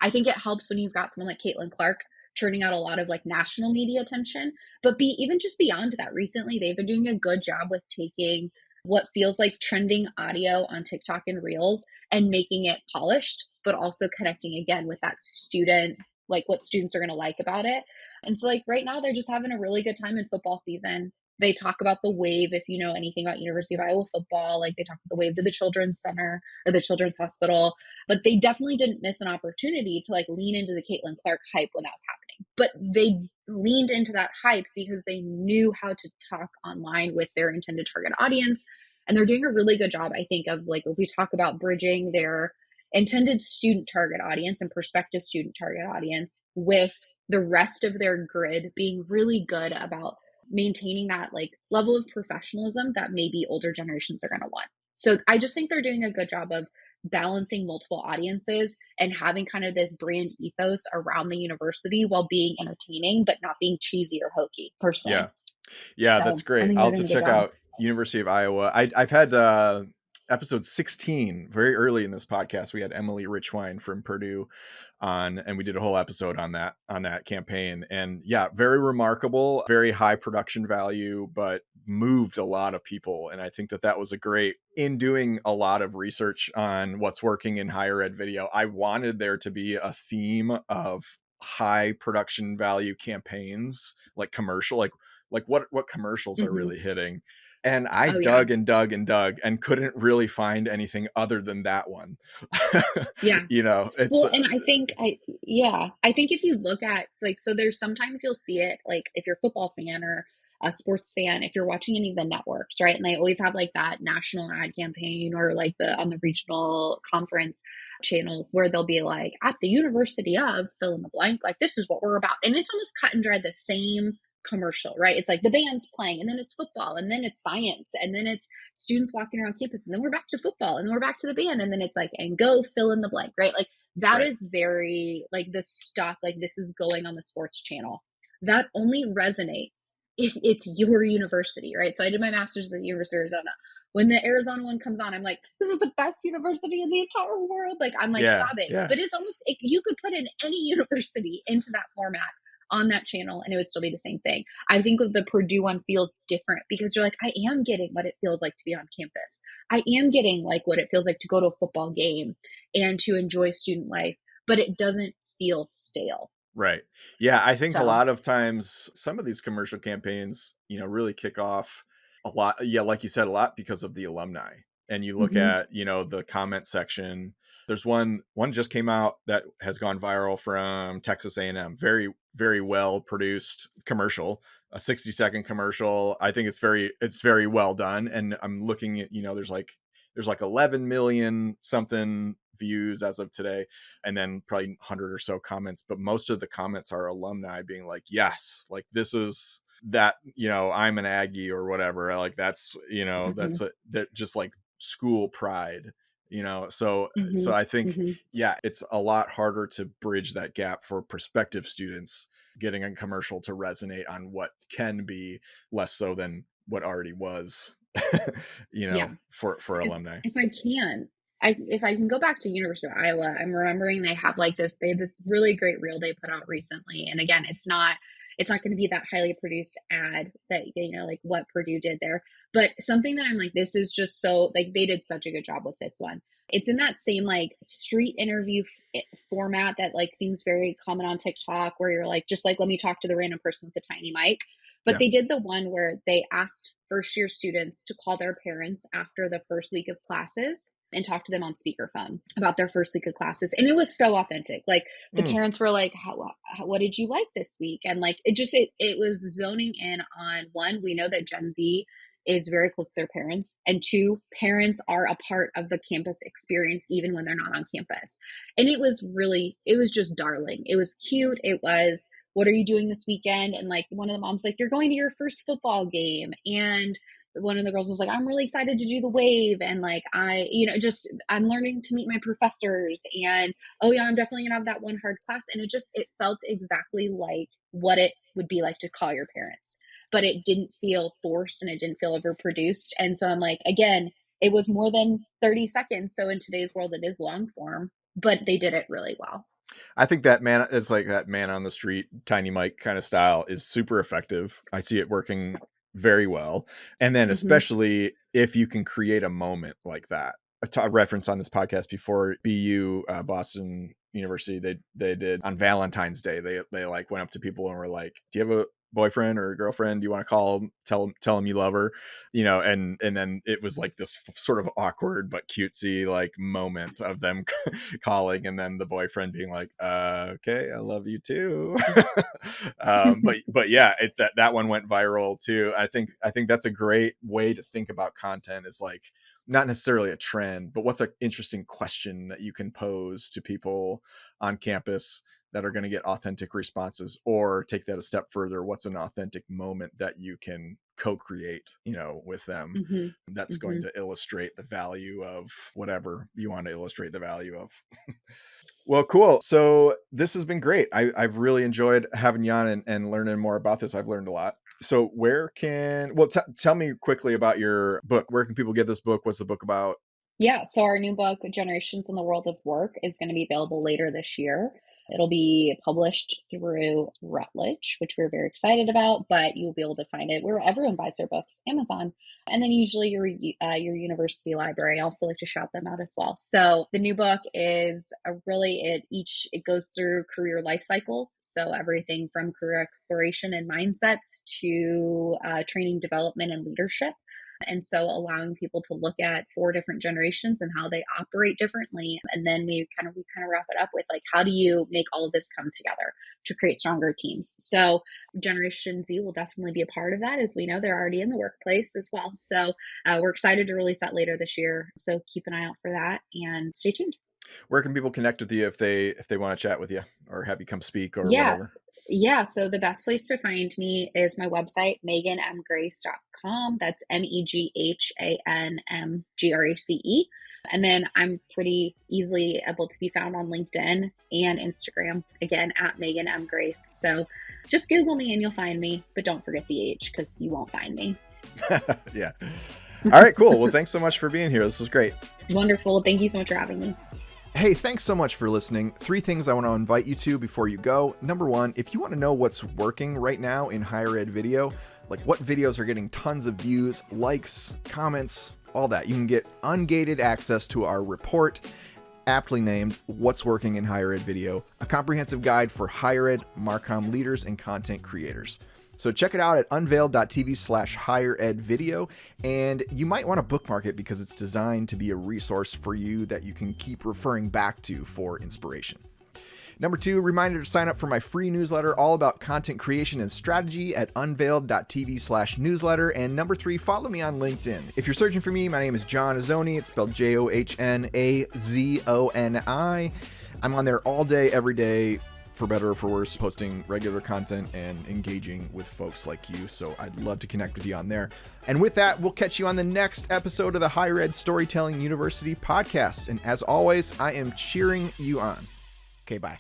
I think it helps when you've got someone like Caitlin Clark churning out a lot of like national media attention. But even just beyond that, recently they've been doing a good job with taking what feels like trending audio on TikTok and Reels and making it polished, but also connecting again with that student, like what students are going to like about it. And so, like, right now, they're just having a really good time in football season. They talk about the wave, if you know anything about University of Iowa football, like they talk about the wave to the Children's Center or the Children's Hospital. But they definitely didn't miss an opportunity to like lean into the Caitlin Clark hype when that was happening. But they leaned into that hype because they knew how to talk online with their intended target audience. And they're doing a really good job, I think, of like if we talk about bridging their intended student target audience and prospective student target audience with the rest of their grid being really good about maintaining that like level of professionalism that maybe older generations are going to want. So I just think they're doing a good job of balancing multiple audiences and having kind of this brand ethos around the university while being entertaining but not being cheesy or hokey Yeah. personally. Yeah, that's So I great. think I'll they're have to doing a good check job. out University of Iowa. I've had episode 16 very early in this podcast. We had Emily Richwine from Purdue on, and we did a whole episode on that campaign. And yeah, very remarkable, very high production value, but moved a lot of people. And I think that was a great, in doing a lot of research on what's working in higher ed video, I wanted there to be a theme of high production value campaigns, like commercial, like what commercials are Mm-hmm. really hitting. And I Oh yeah. dug and dug and dug and couldn't really find anything other than that one. Yeah. It's Well, and I think if you look at like, so there's sometimes you'll see it like if you're a football fan or a sports fan, if you're watching any of the networks, right? And they always have like that national ad campaign or like on the regional conference channels where they'll be like, at the University of fill in the blank, like this is what we're about. And it's almost cut and dry the same commercial, right? It's like the band's playing, and then it's football, and then it's science, and then it's students walking around campus, and then we're back to football, and then we're back to the band, and then it's like, and go fill in the blank, right? Like that Right. is very like the stock, like this is going on the sports channel. That only resonates if it's your university, right? So I did my master's at the University of Arizona. When the Arizona one comes on, I'm like, this is the best university in the entire world. Like I'm like Yeah. sobbing, Yeah. but it's almost, you could put in any university into that format on that channel and it would still be the same thing. I think the Purdue one feels different because you're like, I am getting what it feels like to be on campus. I am getting like what it feels like to go to a football game and to enjoy student life, but it doesn't feel stale. Right. Yeah, I think a So, lot of times some of these commercial campaigns, really kick off a lot. Yeah, like you said, a lot because of the alumni. And you look mhm, at, the comment section. There's one just came out that has gone viral from Texas A&M. Very, very well produced commercial, a 60-second commercial. I think it's very well done. And I'm looking at, there's like 11 million something views as of today, and then probably 100 or so comments, but most of the comments are alumni being like, yes, like this is that, I'm an Aggie or whatever, like that's, mhm, that just like school pride, so mhm, I think, mhm. yeah, it's a lot harder to bridge that gap for prospective students getting a commercial to resonate on what can be, less so than what already was, Yeah. for If alumni. if I can, if I can go back to University of Iowa, I'm remembering they have this really great reel they put out recently. And again, it's not going to be that highly produced ad that like what Purdue did there, but something that I'm like, this is just so like they did such a good job with this one. It's in that same like street interview format that like seems very common on TikTok, where you're like, just like let me talk to the random person with the tiny mic. But Yeah. they did the one where they asked first year students to call their parents after the first week of classes and talk to them on speakerphone about their first week of classes. And it was so authentic. Like the Mm. parents were like, what did you like this week? And like, it was zoning in on, one, we know that Gen Z is very close to their parents. And two, parents are a part of the campus experience, even when they're not on campus. And it was just darling. It was cute. It was, what are you doing this weekend? And like one of the moms like, you're going to your first football game. And one of the girls was like, I'm really excited to do the wave. And like, I'm learning to meet my professors. And oh yeah, I'm definitely gonna have that one hard class. And it felt exactly like what it would be like to call your parents, but it didn't feel forced and it didn't feel overproduced. And so I'm like, again, it was more than 30 seconds. So in today's world, it is long form, but they did it really well. I think that man is like that man on the street, tiny mic kind of style is super effective. I see it working very well. And then Mm-hmm. especially if you can create a moment like that. A reference on this podcast before, BU, Boston University, they did on Valentine's Day. They like went up to people and were like, "Do you have a boyfriend or a girlfriend? Do you want to call them, tell them you love her?" And then it was like this sort of awkward but cutesy like moment of them calling, and then the boyfriend being like, okay, I love you too. But yeah, that one went viral too. I think that's a great way to think about content, is like not necessarily a trend, but what's an interesting question that you can pose to people on campus that are going to get authentic responses, or take that a step further, what's an authentic moment that you can co-create, with them, Mm-hmm. that's going Mm-hmm. to illustrate the value of whatever you want to illustrate the value of. Well, cool. So this has been great. I've really enjoyed having you on, and learning more about this. I've learned a lot. So tell me quickly about your book. Where can people get this book? What's the book about? Yeah, so our new book, Generations in the World of Work, is going to be available later this year. It'll be published through Routledge, which we're very excited about, but you'll be able to find it where everyone buys their books, Amazon, and then usually your university library. I also like to shout them out as well. So the new book is it goes through career life cycles, so everything from career exploration and mindsets to training, development, and leadership. And so allowing people to look at 4 different generations and how they operate differently. And then we kind of wrap it up with like, how do you make all of this come together to create stronger teams? So Generation Z will definitely be a part of that. As we know, they're already in the workplace as well. So we're excited to release that later this year. So keep an eye out for that and stay tuned. Where can people connect with you if they want to chat with you or have you come speak or Yeah. whatever? Yeah, so the best place to find me is my website, meghanmgrace.com. That's MEGHANMGRACE. And then I'm pretty easily able to be found on LinkedIn and Instagram, again, at Meghan M. Grace. So just Google me and you'll find me, but don't forget the H because you won't find me. Yeah. All right, cool. Well, thanks so much for being here. This was great. Wonderful. Thank you so much for having me. Hey, thanks so much for listening. 3 things I want to invite you to before you go. Number 1, if you want to know what's working right now in higher ed video, like what videos are getting tons of views, likes, comments, all that, you can get ungated access to our report, aptly named What's Working in Higher Ed Video, a comprehensive guide for higher ed Marcom leaders and content creators. So check it out at unveiled.tv/higheredvideo, and you might want to bookmark it because it's designed to be a resource for you that you can keep referring back to for inspiration. Number 2, reminder to sign up for my free newsletter all about content creation and strategy at unveiled.tv/newsletter. And number 3, follow me on LinkedIn. If you're searching for me, my name is John Azzoni. It's spelled JohnAzoni. I'm on there all day, every day, for better or for worse, posting regular content and engaging with folks like you. So I'd love to connect with you on there. And with that, we'll catch you on the next episode of the Higher Ed Storytelling University podcast. And as always, I am cheering you on. Okay, bye.